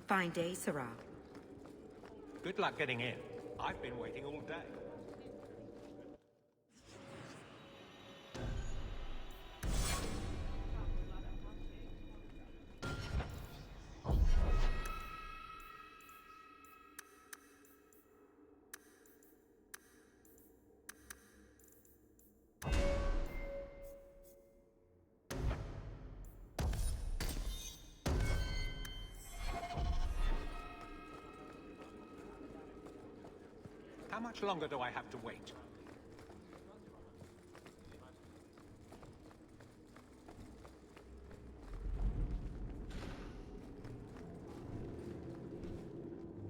Fine day, Sarah. Good luck getting in. I've been waiting all day. How much longer do I have to wait?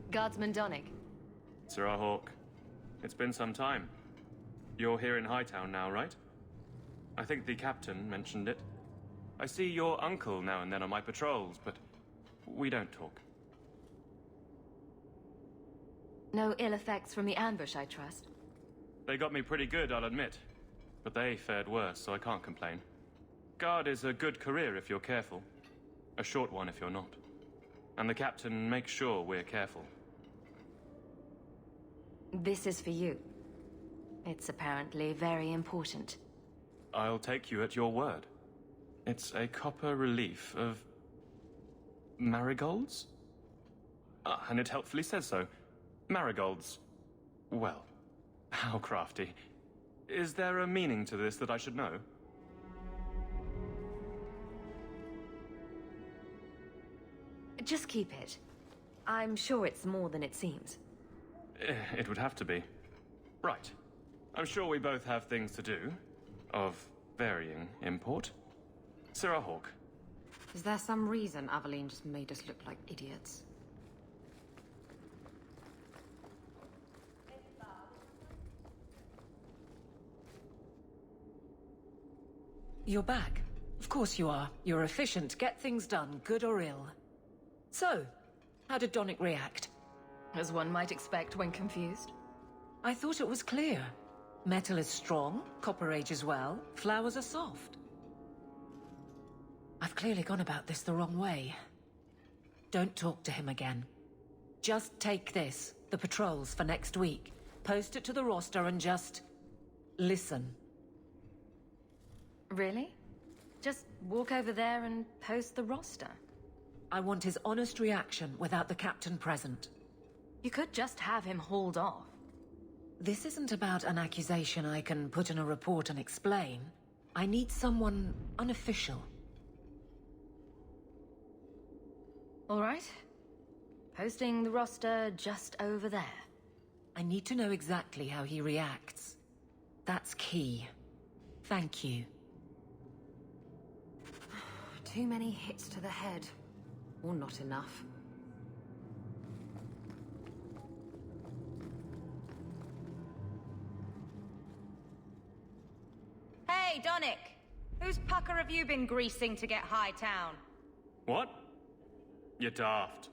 Guardsman Donnick. Sir Hawk, it's been some time. You're here in Hightown now, right? I think the captain mentioned it. I see your uncle now and then on my patrols, but we don't talk. No ill effects from the ambush, I trust? They got me pretty good, I'll admit. But they fared worse, so I can't complain. Guard is a good career if you're careful. A short one if you're not. And the captain makes sure we're careful. This is for you. It's apparently very important. I'll take you at your word. It's a copper relief of... marigolds? And it helpfully says so. Marigolds. Well, how crafty. Is there a meaning to this that I should know? Just keep it. I'm sure it's more than it seems. It would have to be. Right. I'm sure we both have things to do. Of varying import. Sir Hawk. Is there some reason Aveline just made us look like idiots? You're back. Of course you are. You're efficient, get things done, good or ill. So, how did Donnick react? As one might expect when confused. I thought it was clear. Metal is strong, copper ages well, flowers are soft. I've clearly gone about this the wrong way. Don't talk to him again. Just take this, the patrols for next week. Post it to the roster and just... listen. Really? Just walk over there and post the roster? I want his honest reaction without the captain present. You could just have him hauled off. This isn't about an accusation I can put in a report and explain. I need someone unofficial. All right. Posting the roster just over there. I need to know exactly how he reacts. That's key. Thank you. Too many hits to the head. Or not enough. Hey, Donnick! Whose pucker have you been greasing to get Hightown? What? You're daft.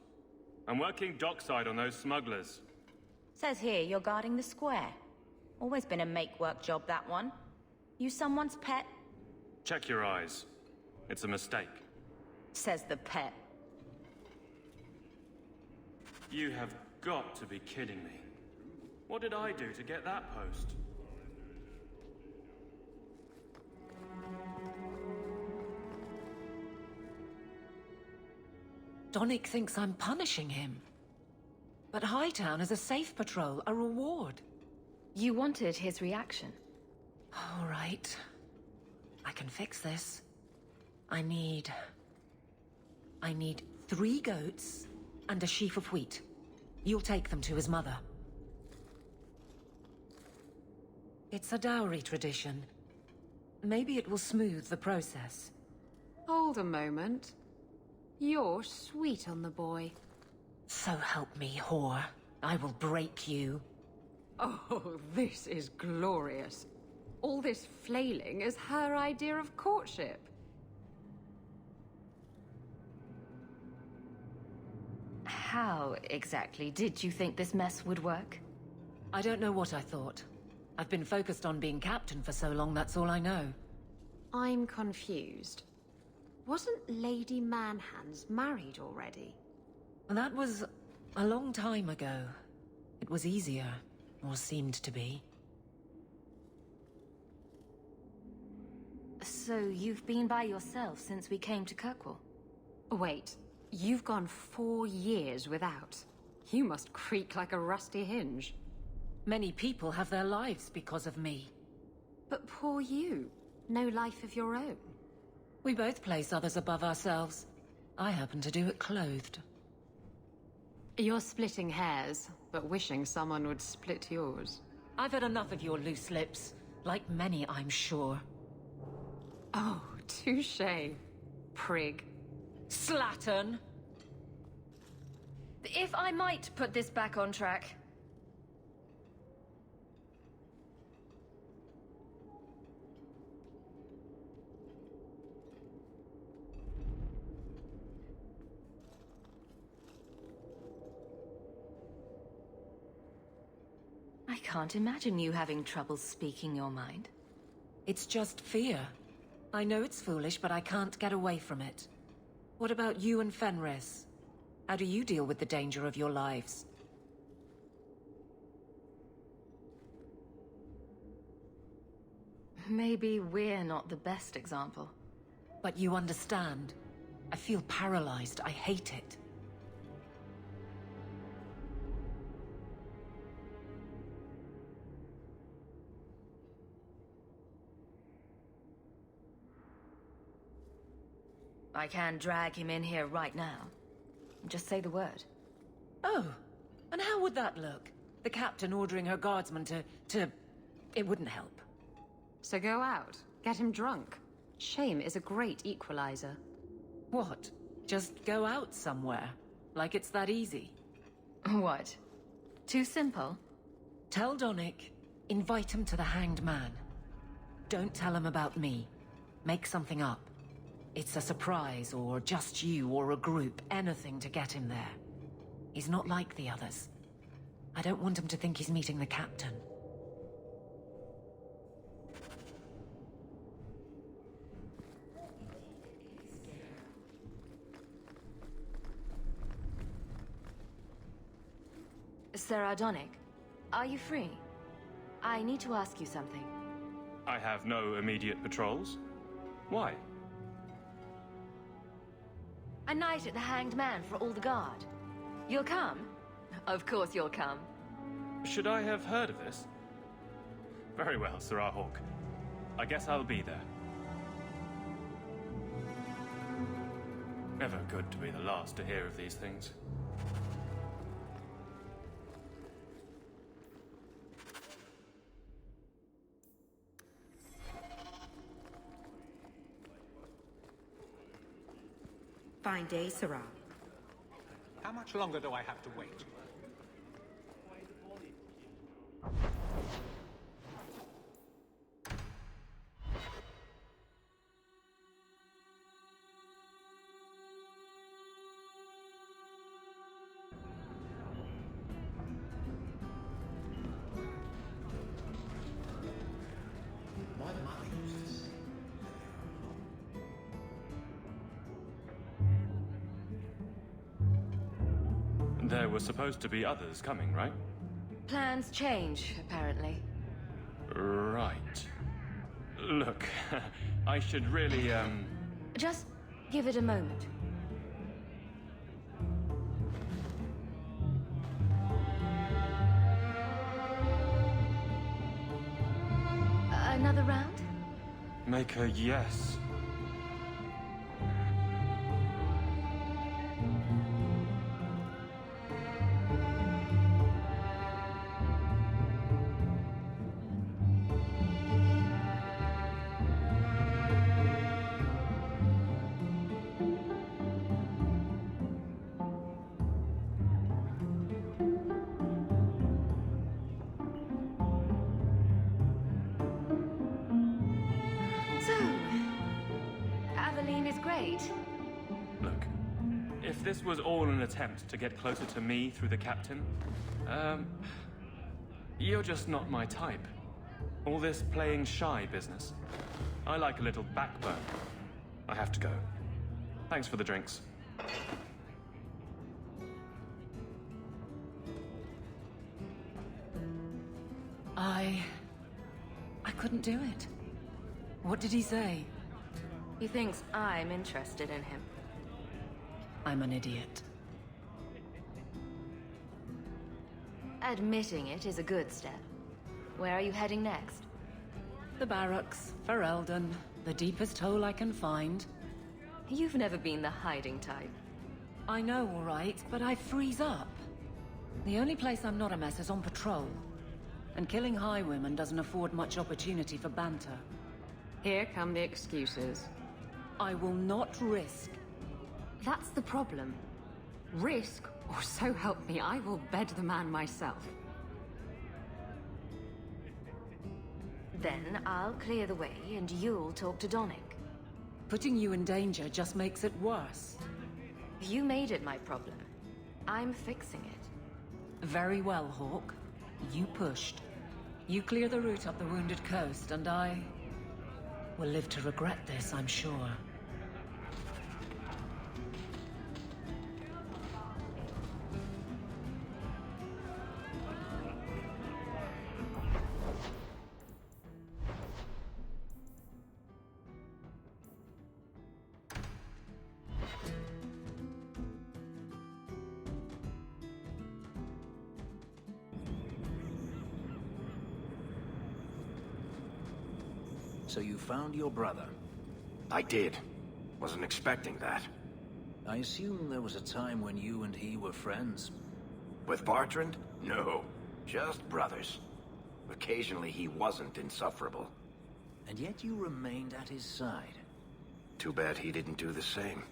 I'm working dockside on those smugglers. Says here you're guarding the square. Always been a make-work job, that one. You someone's pet? Check your eyes. It's a mistake. Says the pet. You have got to be kidding me. What did I do to get that post? Donnick thinks I'm punishing him. But Hightown is a safe patrol, a reward. You wanted his reaction. All right. I can fix this. I need 3 goats and a sheaf of wheat. You'll take them to his mother. It's a dowry tradition. Maybe it will smooth the process. Hold a moment. You're sweet on the boy. So help me, whore. I will break you. Oh, this is glorious. All this flailing is her idea of courtship. How exactly did you think this mess would work? I don't know what I thought. I've been focused on being captain for so long, that's all I know. I'm confused. Wasn't Lady Manhands married already? That was a long time ago. It was easier, or seemed to be. So you've been by yourself since we came to Kirkwall? Wait, you've gone 4 years without. You must creak like a rusty hinge. Many people have their lives because of me. But poor you. No life of your own. We both place others above ourselves. I happen to do it clothed. You're splitting hairs, but wishing someone would split yours. I've had enough of your loose lips. Like many, I'm sure. Oh, touché, prig. Slattern! If I might put this back on track. I can't imagine you having trouble speaking your mind. It's just fear. I know it's foolish, but I can't get away from it. What about you and Fenris? How do you deal with the danger of your lives? Maybe we're not the best example. But you understand. I feel paralyzed. I hate it. I can drag him in here right now. Just say the word. Oh, and how would that look? The captain ordering her guardsmen to... It wouldn't help. So go out, get him drunk. Shame is a great equalizer. What? Just go out somewhere? Like it's that easy? What? Too simple? Tell Donnic, invite him to the Hanged Man. Don't tell him about me. Make something up. It's a surprise, or just you, or a group, anything to get him there. He's not like the others. I don't want him to think he's meeting the captain. Sir Donnic, are you free? I need to ask you something. I have no immediate patrols. Why? A night at the Hanged Man for all the guard. You'll come? Of course you'll come. Should I have heard of this? Very well, Sir Hawk. I guess I'll be there. Never good to be the last to hear of these things. Fine day, Sarah. How much longer do I have to wait? There were supposed to be others coming, right? Plans change, apparently. Right. Look, I should really, Just give it a moment. Another round? make a yes. Look, if this was all an attempt to get closer to me through the captain, you're just not my type. All this playing shy business. I like a little backbone. I have to go. Thanks for the drinks. I couldn't do it. What did he say? He thinks I'm interested in him. I'm an idiot. Admitting it is a good step. Where are you heading next? The barracks, for Eldon, the deepest hole I can find. You've never been the hiding type. I know, all right, but I freeze up. The only place I'm not a mess is on patrol. And killing highwaymen doesn't afford much opportunity for banter. Here come the excuses. I will not risk. That's the problem. Risk, or so help me, I will bed the man myself. Then I'll clear the way and you'll talk to Donick. Putting you in danger just makes it worse. You made it my problem. I'm fixing it. Very well, Hawk. You pushed. You clear the route up the Wounded Coast, and I will live to regret this, I'm sure. So you found your brother? I did. Wasn't expecting that. I assume there was a time when you and he were friends? With Bartrand? No. Just brothers. Occasionally he wasn't insufferable. And yet you remained at his side. Too bad he didn't do the same.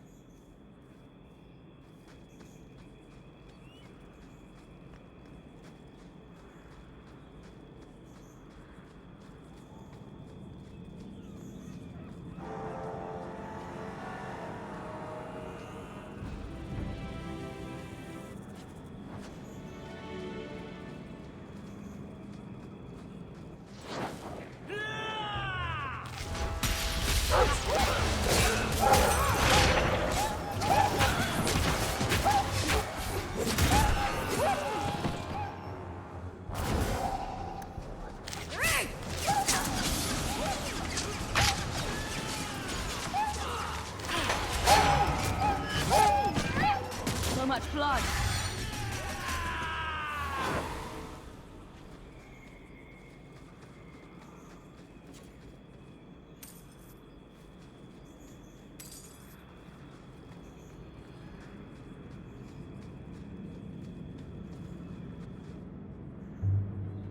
So much blood.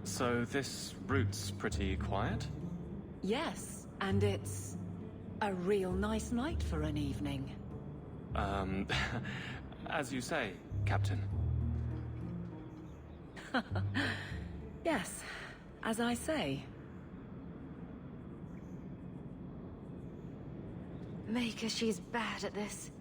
So this route's pretty quiet? Yes, and it's a real nice night for an evening. As you say, Captain. Yes, as I say. Make her she's bad at this.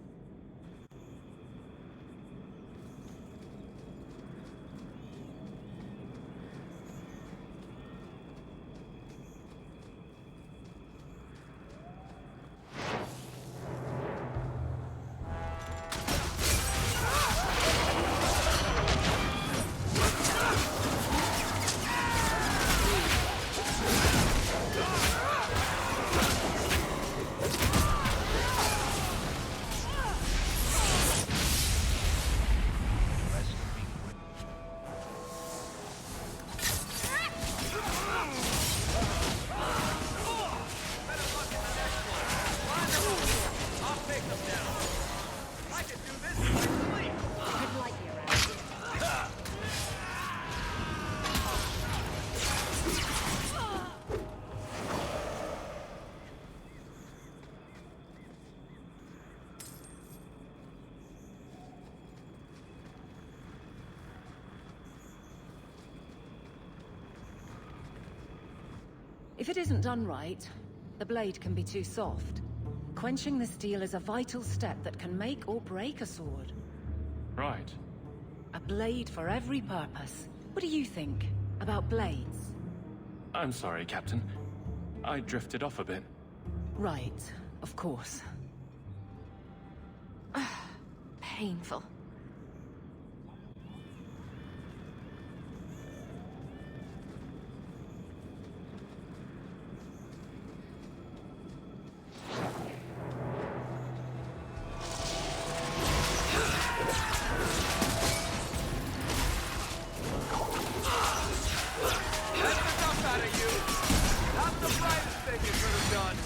If it isn't done right, the blade can be too soft. Quenching the steel is a vital step that can make or break a sword. Right. A blade for every purpose. What do you think about blades? I'm sorry, Captain. I drifted off a bit. Right, of course. Painful. you could have done.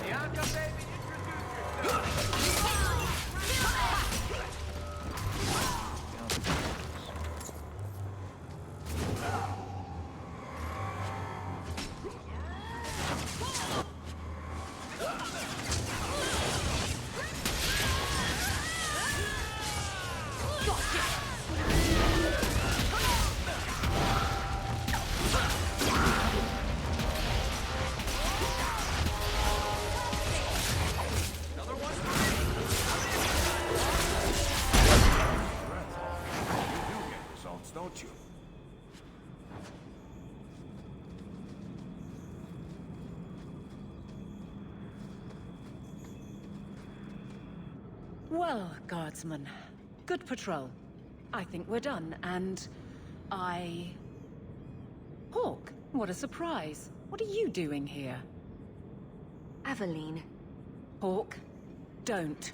Bianca, baby, introduce yourself. Another one for me. You do get results, don't you? Well, guardsman, good patrol. I think we're done, and Hawk, what a surprise. What are you doing here? Aveline, Hawk, don't.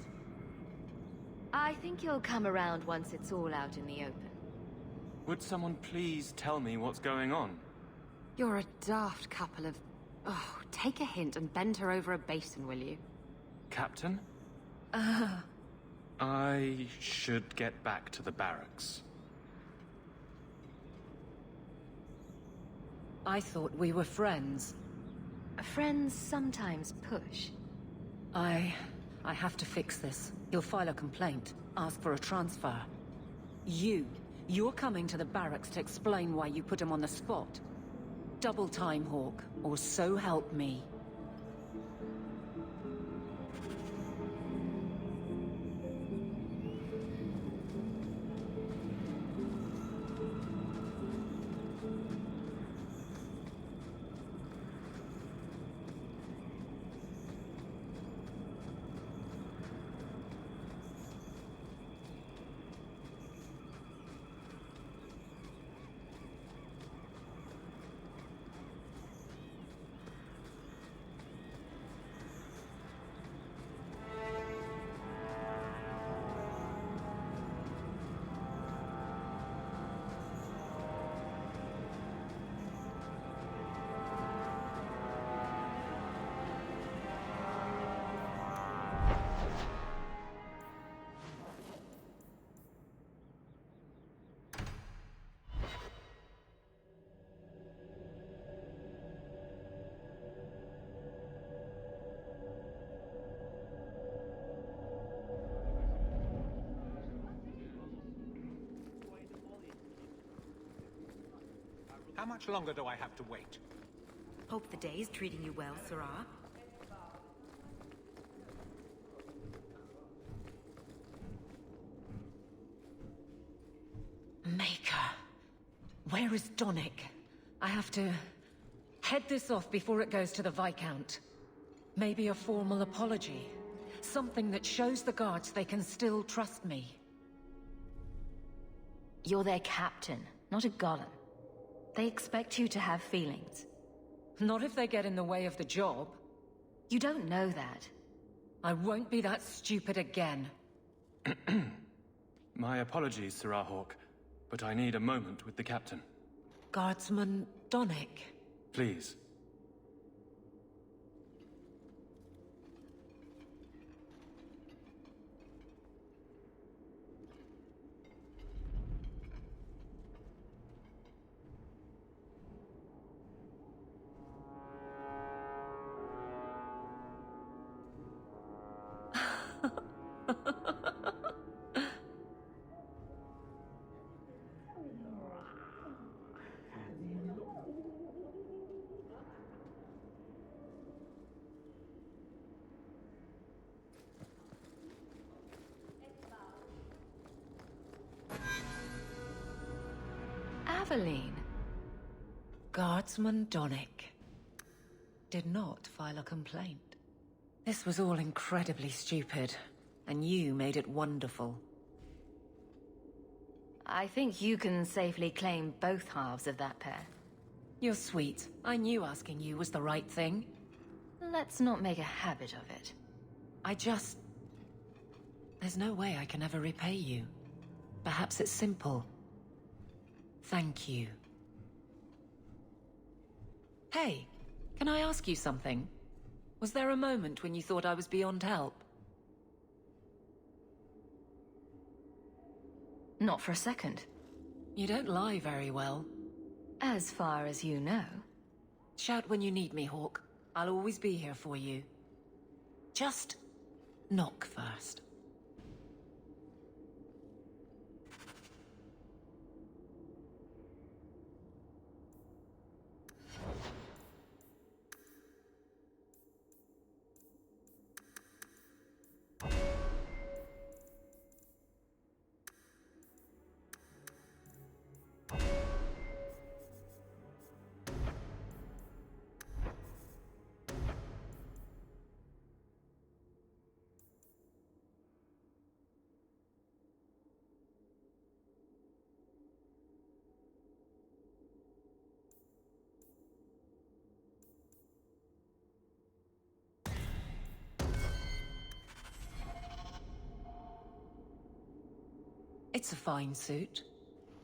I think you'll come around once it's all out in the open. Would someone please tell me what's going on? You're a daft couple of... Oh, take a hint and bend her over a basin, will you? Captain? I should get back to the barracks. I thought we were friends. Friends sometimes push. I have to fix this. He'll file a complaint, ask for a transfer. You're coming to the barracks to explain why you put him on the spot. Double time, Hawk, or so help me. How much longer do I have to wait? Hope the day's treating you well, Sarah. Maker. Where is Donick? I have to head this off before it goes to the Viscount. Maybe a formal apology. Something that shows the guards they can still trust me. You're their captain, not a golem. They expect you to have feelings. Not if they get in the way of the job. You don't know that. I won't be that stupid again. My apologies, Sirrah Hawk, but I need a moment with the captain. Guardsman Donick. Please. Aveline. Guardsman Donick did not file a complaint. This was all incredibly stupid, and you made it wonderful. I think you can safely claim both halves of that pair. You're sweet. I knew asking you was the right thing. Let's not make a habit of it. There's no way I can ever repay you. Perhaps it's simple. Thank you. Hey, can I ask you something? Was there a moment when you thought I was beyond help? Not for a second. You don't lie very well. As far as you know. Shout when you need me, Hawk. I'll always be here for you. Just knock first. It's a fine suit.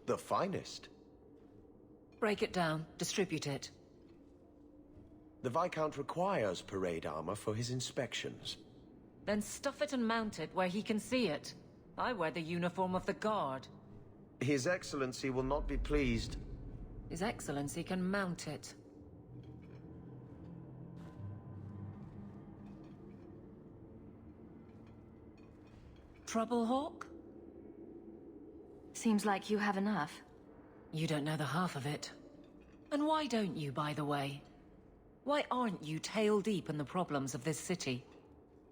The finest. Break it down, distribute it. The Viscount requires parade armor for his inspections. Then stuff it and mount it where he can see it. I wear the uniform of the Guard. His Excellency will not be pleased. His Excellency can mount it. Trouble, Hawk? Seems like you have enough. You don't know the half of it. And why don't you, by the way? Why aren't you tail deep in the problems of this city?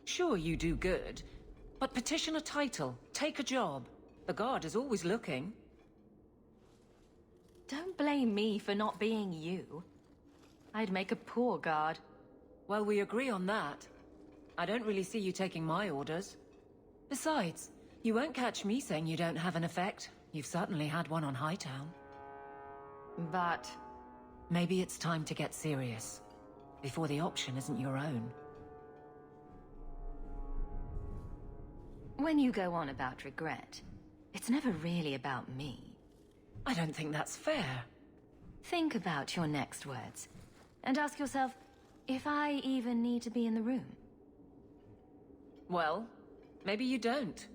Sure, you do good, but petition a title, take a job. The Guard is always looking. Don't blame me for not being you. I'd make a poor guard. Well, we agree on that. I don't really see you taking my orders. Besides, you won't catch me saying you don't have an effect. You've certainly had one on Hightown. But... maybe it's time to get serious. Before the option isn't your own. when you go on about regret, it's never really about me. I don't think that's fair. Think about your next words, and ask yourself if I even need to be in the room. Well, maybe you don't.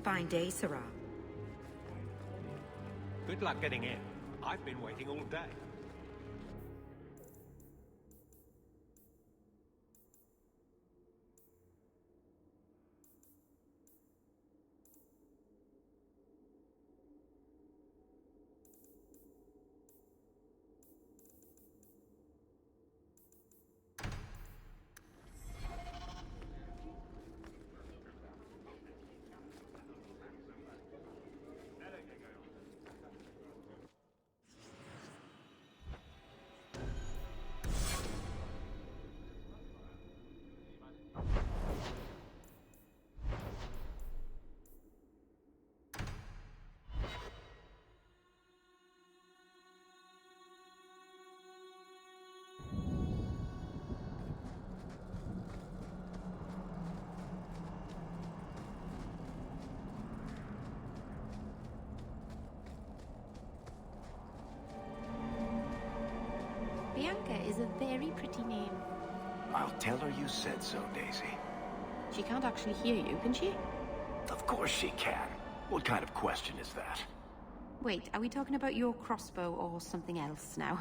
Fine day, Sarah. Good luck getting in. I've been waiting all day. Bianca is a very pretty name. I'll tell her you said so, Daisy. She can't actually hear you, can she? Of course she can. What kind of question is that? Wait, are we talking about your crossbow or something else now?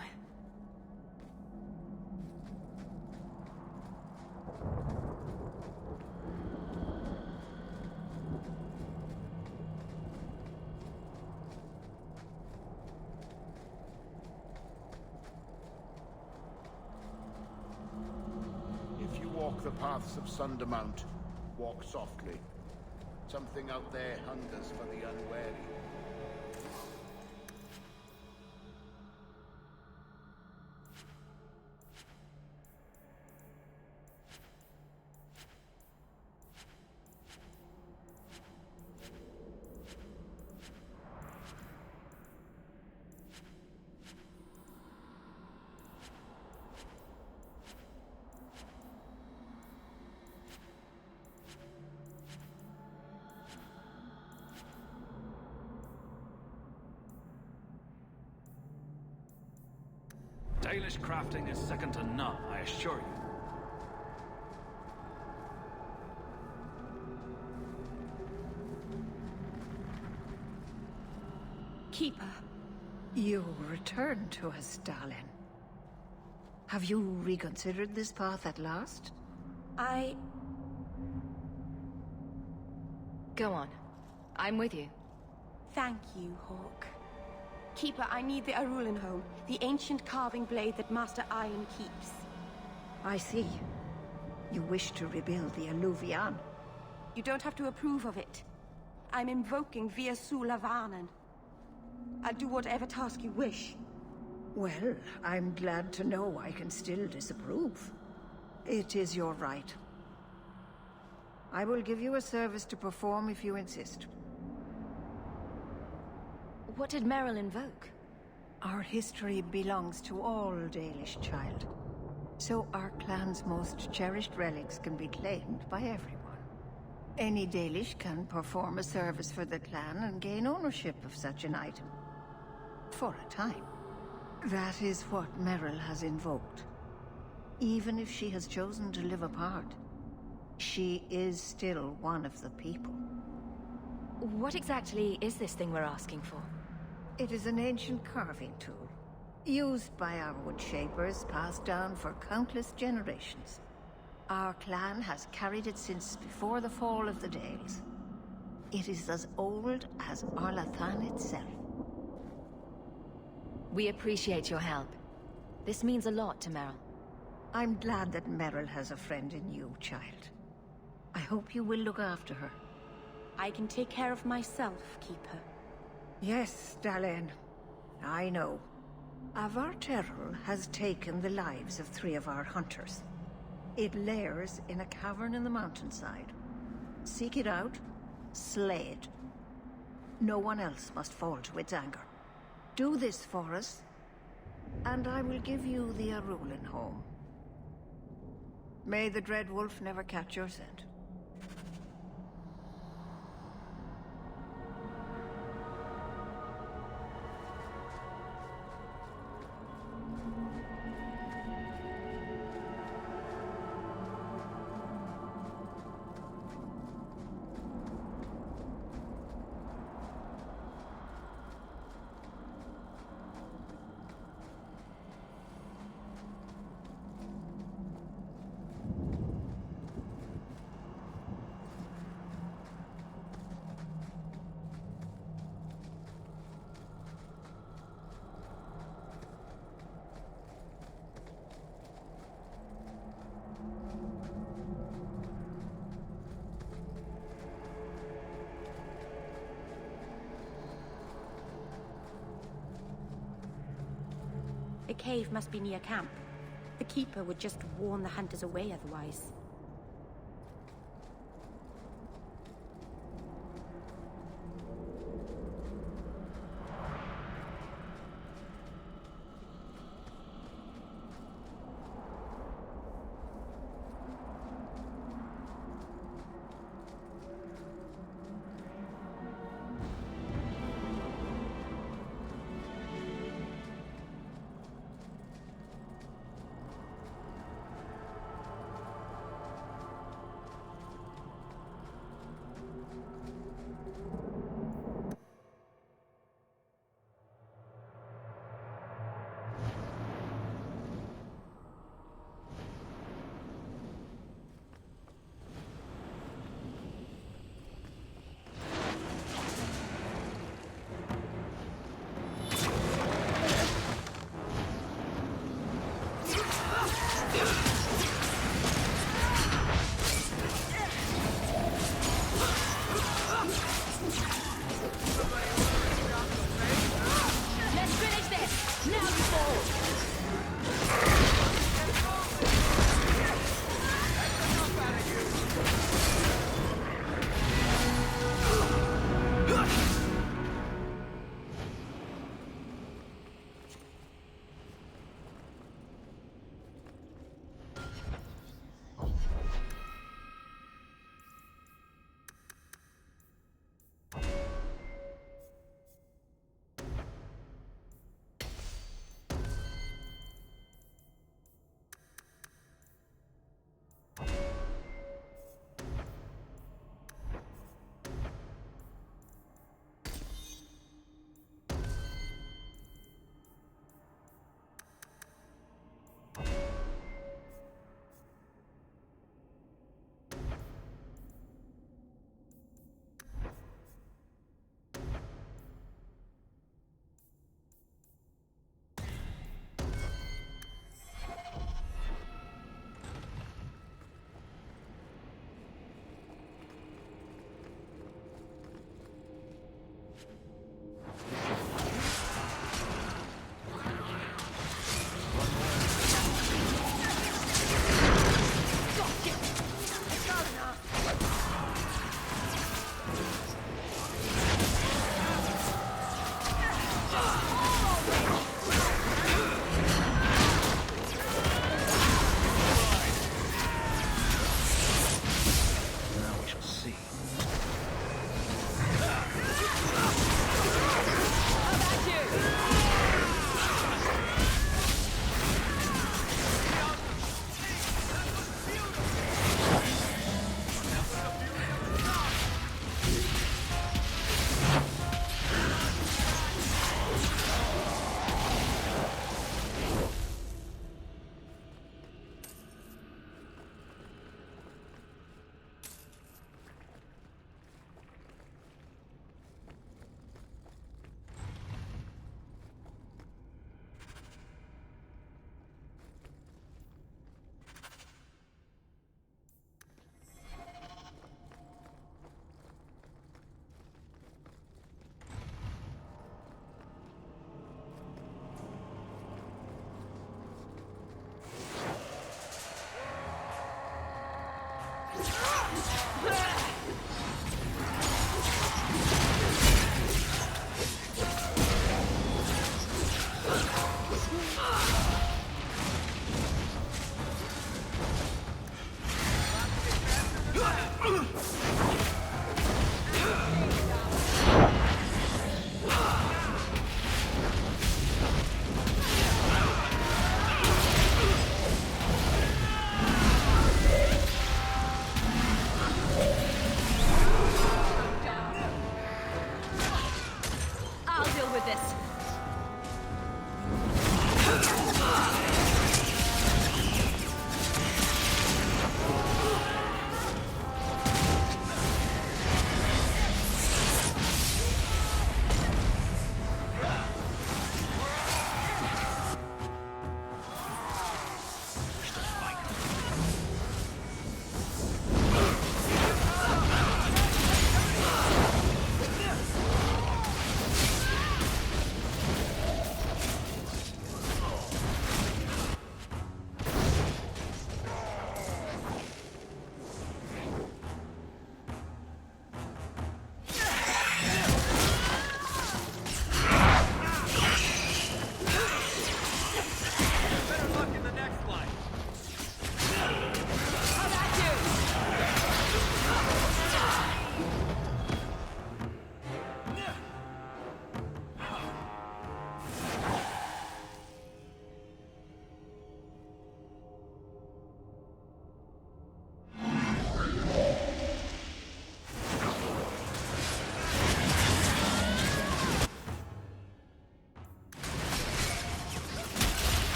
walk the paths of Sundermount. Walk softly. Something out there hungers for the unwary. Dalish crafting is second to none, I assure you. Keeper, you returned to us, darling. Have you reconsidered this path at last? Go on. I'm with you. Thank you, Hawk. Keeper, I need the Arulinholm, the ancient carving blade that Master Iron keeps. I see. You wish to rebuild the Alluvian. You don't have to approve of it. I'm invoking Via Sulavanen. I'll do whatever task you wish. Well, I'm glad to know I can still disapprove. It is your right. I will give you a service to perform if you insist. What did Merrill invoke? Our history belongs to all Dalish, child. So our clan's most cherished relics can be claimed by everyone. Any Dalish can perform a service for the clan and gain ownership of such an item. For a time. That is what Merrill has invoked. Even if she has chosen to live apart, she is still one of the people. What exactly is this thing we're asking for? It is an ancient carving tool, used by our wood shapers, passed down for countless generations. Our clan has carried it since before the fall of the Dales. It is as old as Arlathan itself. We appreciate your help. This means a lot to Merrill. I'm glad that Merrill has a friend in you, child. I hope you will look after her. I can take care of myself, Keeper. Yes, Dalen. I know. Avar Terrell has taken the lives of 3 of our hunters. It lairs in a cavern in the mountainside. Seek it out, slay it. No one else must fall to its anger. Do this for us, and I will give you the Arulin home. May the Dread Wolf never catch your scent. The cave must be near camp. The Keeper would just warn the hunters away otherwise.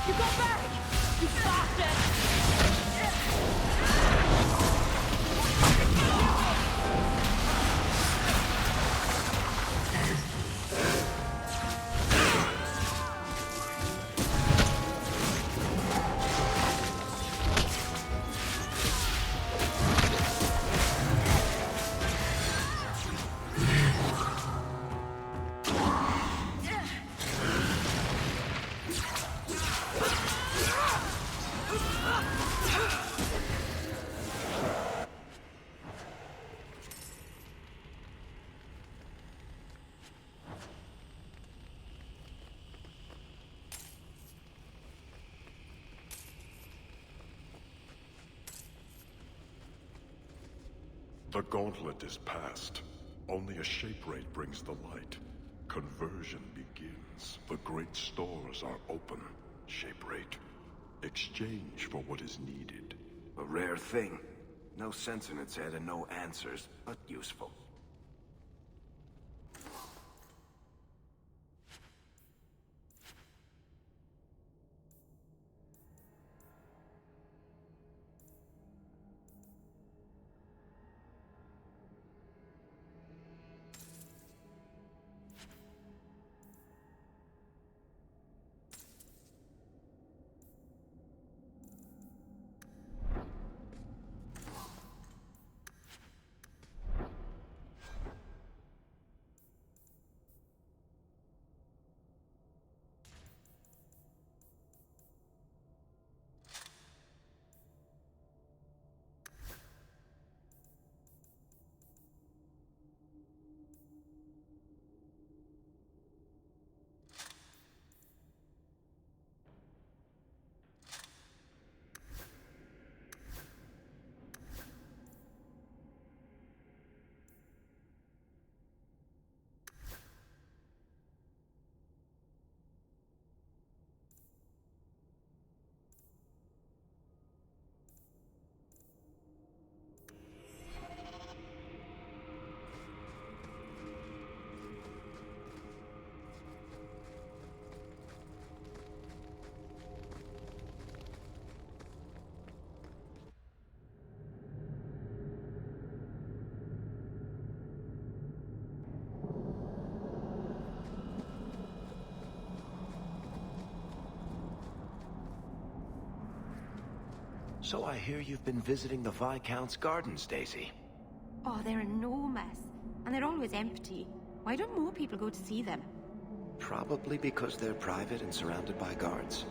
You got back! You bastard! The gauntlet is past. Only a shape rate brings the light. Conversion begins. The great stores are open. Shape rate. Exchange for what is needed. A rare thing. No sense in its head and no answers, but useful. So I hear you've been visiting the Viscount's gardens, Daisy. Oh, they're enormous. And they're always empty. Why don't more people go to see them? Probably because they're private and surrounded by guards.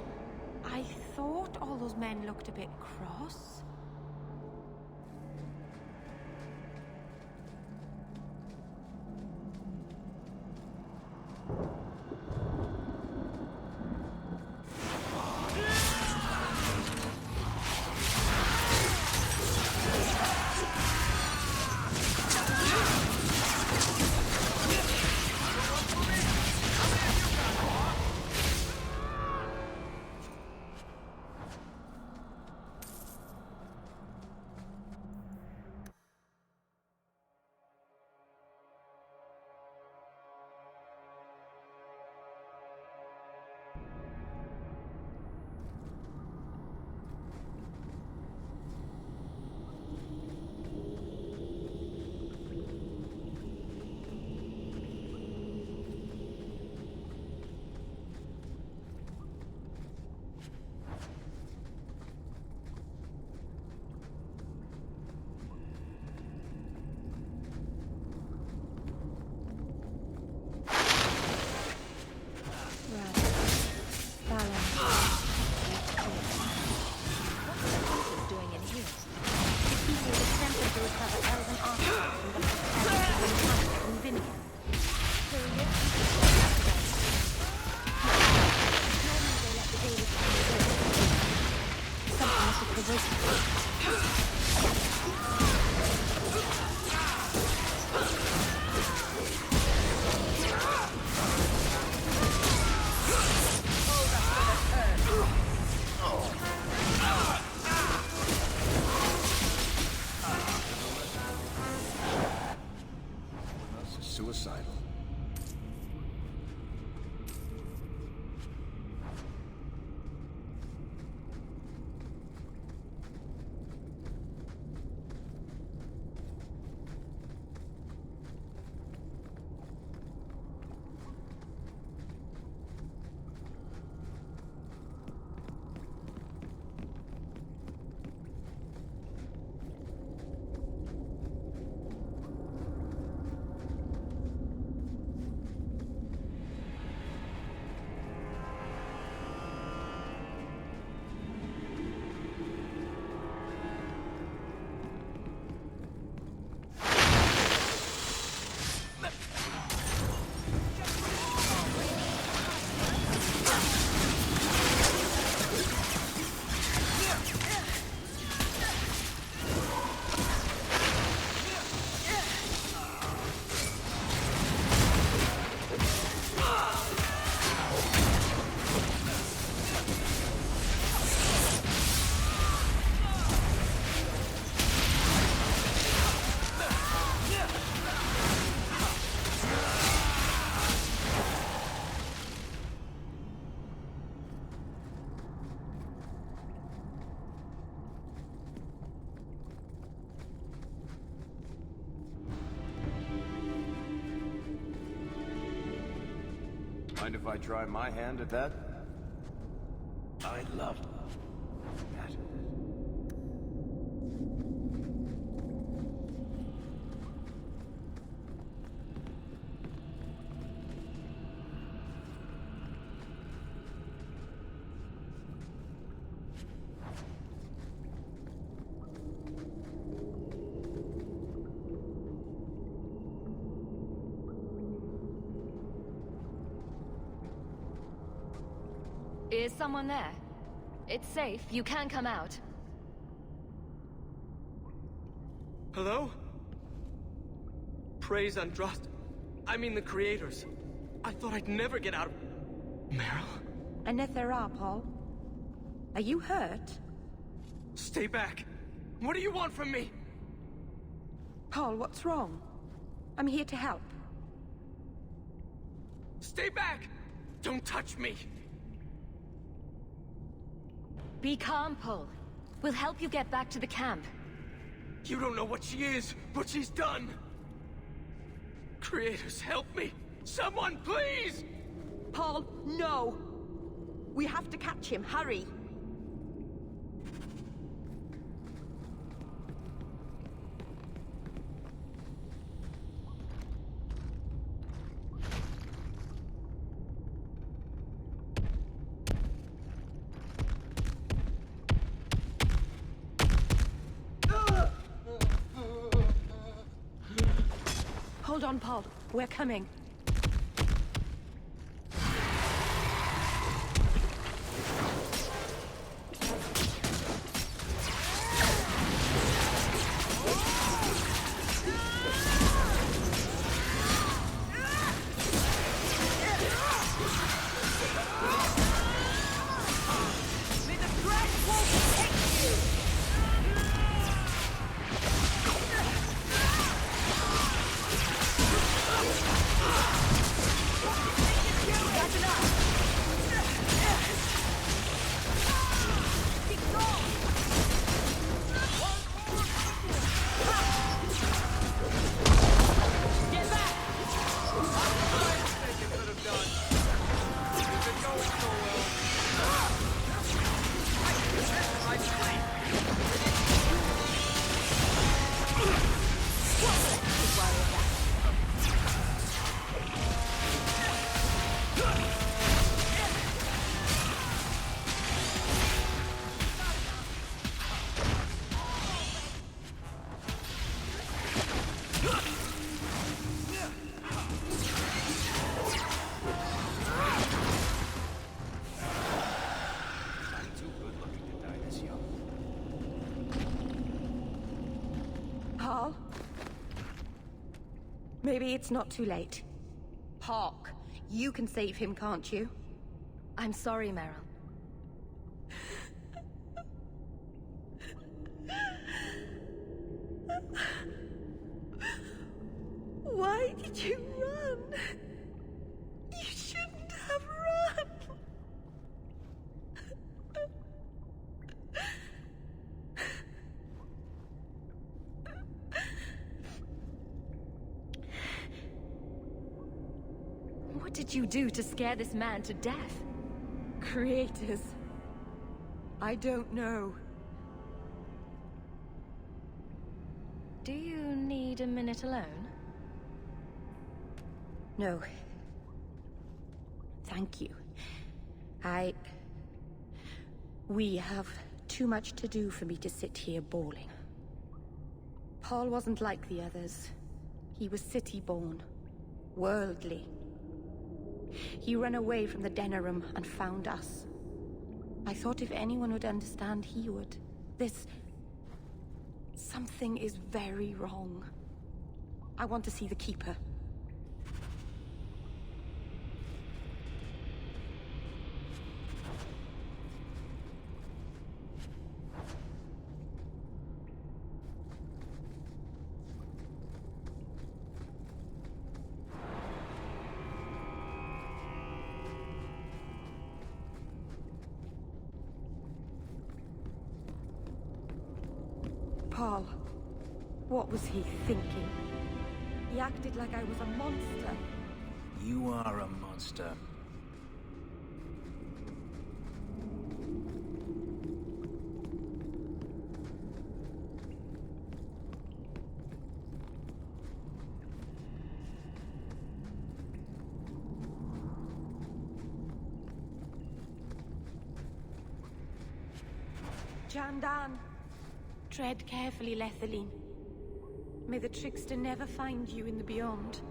I thought all those men looked a bit cross. Mind if I try my hand at that? I love that. Is someone there? It's safe. You can come out. Hello? Praise Andraste. I mean the creators. I thought I'd never get out of... Meryl? Anethera, Paul. Are you hurt? Stay back. What do you want from me? Paul, what's wrong? I'm here to help. Stay back! Don't touch me! Be calm, Paul. We'll help you get back to the camp. You don't know what she is, what she's done! Creators, help me! Someone, please! Paul, no! We have to catch him, hurry! Hold on, Paul. We're coming. Paul? Maybe it's not too late. Hawk, you can save him, can't you? I'm sorry, Meryl. Why did you run? You shouldn't have run. What did you do to scare this man to death? Creators. I don't know. Do you need a minute alone? No. Thank you. We have too much to do for me to sit here bawling. Paul wasn't like the others. He was city-born. Worldly. He ran away from the Denerim and found us. I thought if anyone would understand, he would. Something is very wrong. I want to see the Keeper. Paul, what was he thinking? He acted like I was a monster. You are a monster. Jandan. Tread carefully, Lethaline. May the trickster never find you in the beyond.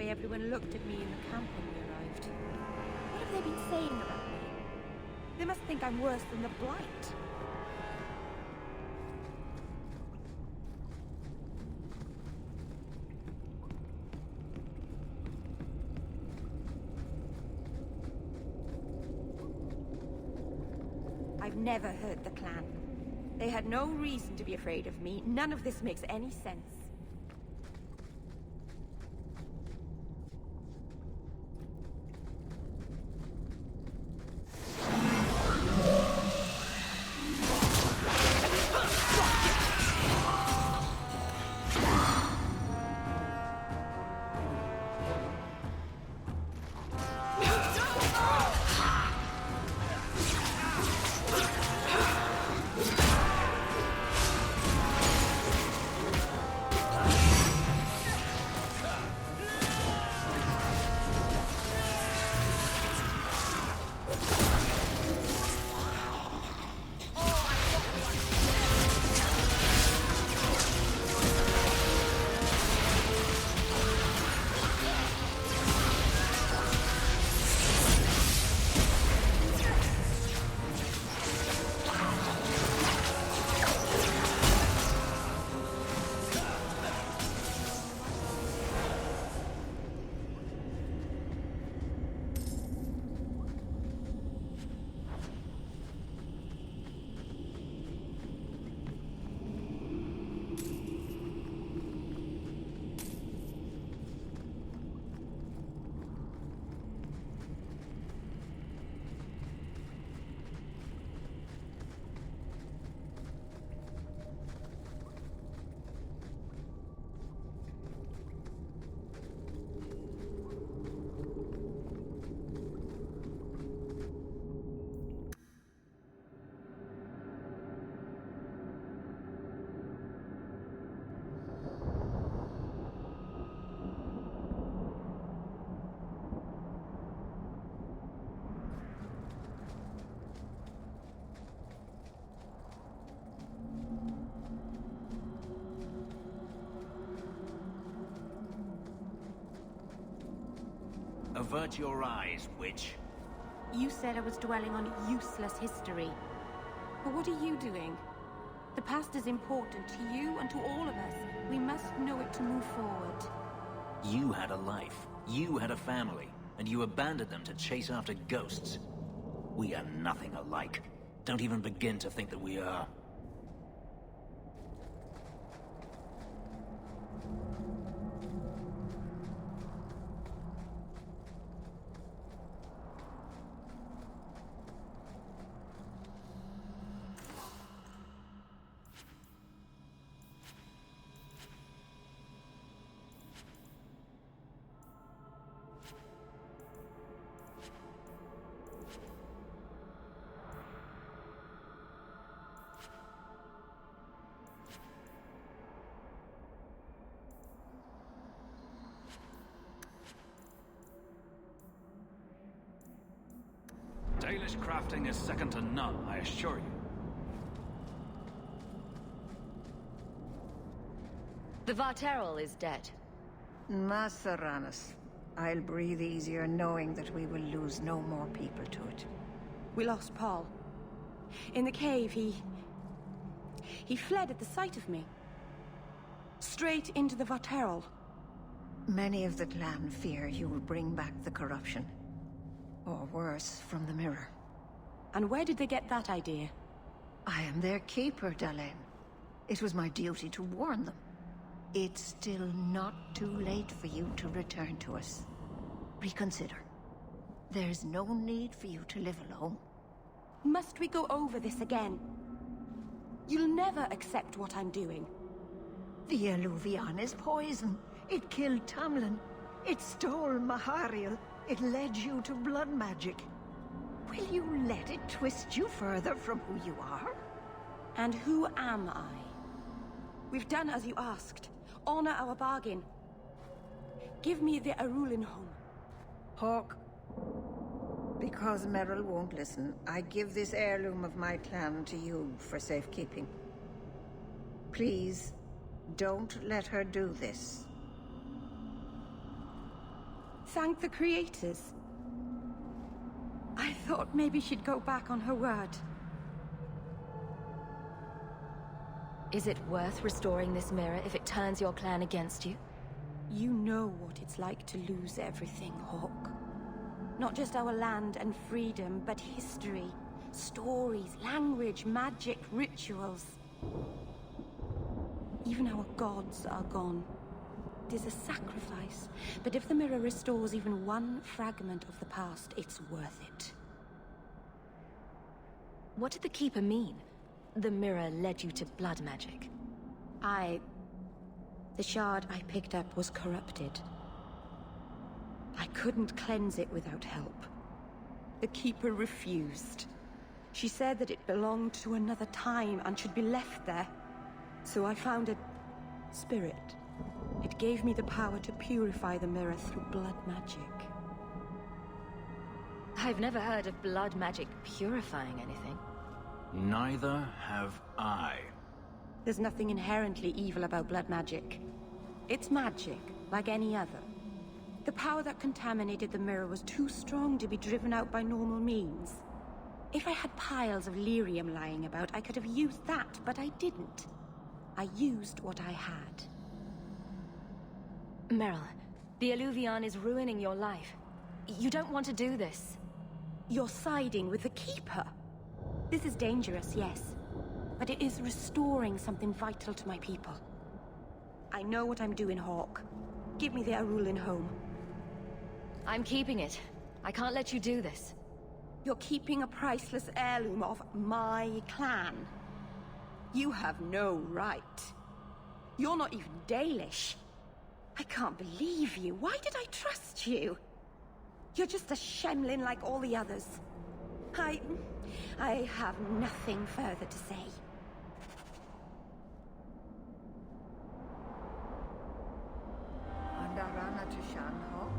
Everyone looked at me in the camp when we arrived. What have they been saying about me? They must think I'm worse than the Blight. I've never hurt the clan. They had no reason to be afraid of me. None of this makes any sense. Avert your eyes, witch. You said I was dwelling on useless history. But what are you doing? The past is important to you and to all of us. We must know it to move forward. You had a life. You had a family. And you abandoned them to chase after ghosts. We are nothing alike. Don't even begin to think that we are. Dalish crafting is second to none, I assure you. The Varterol is dead. Masaranas. I'll breathe easier knowing that we will lose no more people to it. We lost Paul. In the cave, he fled at the sight of me. Straight into the Vaterol. Many of the clan fear you will bring back the corruption. Or worse, from the mirror. And where did they get that idea? I am their keeper, Dalain. It was my duty to warn them. It's still not too late for you to return to us. Reconsider. There's no need for you to live alone. Must we go over this again? You'll never accept what I'm doing. The Eluvian is poison. It killed Tamlin. It stole Mahariel. It led you to blood magic. Will you let it twist you further from who you are? And who am I? We've done as you asked. Honor our bargain. Give me the Arulin home. Hawk, because Merrill won't listen, I give this heirloom of my clan to you for safekeeping. Please, don't let her do this. Thank the creators. I thought maybe she'd go back on her word. Is it worth restoring this mirror if it turns your clan against you? You know what it's like to lose everything, Hawk. Not just our land and freedom, but history, stories, language, magic, rituals. Even our gods are gone. It is a sacrifice, but if the mirror restores even one fragment of the past, it's worth it. What did the Keeper mean? The mirror led you to blood magic. The shard I picked up was corrupted. I couldn't cleanse it without help. The Keeper refused. She said that it belonged to another time and should be left there. So I found a spirit. It gave me the power to purify the mirror through blood magic. I've never heard of blood magic purifying anything. Neither have I. There's nothing inherently evil about blood magic. It's magic, like any other. The power that contaminated the mirror was too strong to be driven out by normal means. If I had piles of lyrium lying about, I could have used that, but I didn't. I used what I had. Meryl, the Eluvian is ruining your life. You don't want to do this. You're siding with the Keeper. This is dangerous, yes. But it is restoring something vital to my people. I know what I'm doing, Hawk. Give me the Arulin home. I'm keeping it. I can't let you do this. You're keeping a priceless heirloom of my clan. You have no right. You're not even Dalish. I can't believe you. Why did I trust you? You're just a shemlin like all the others. I have nothing further to say. Andarana Tashan, Hawk.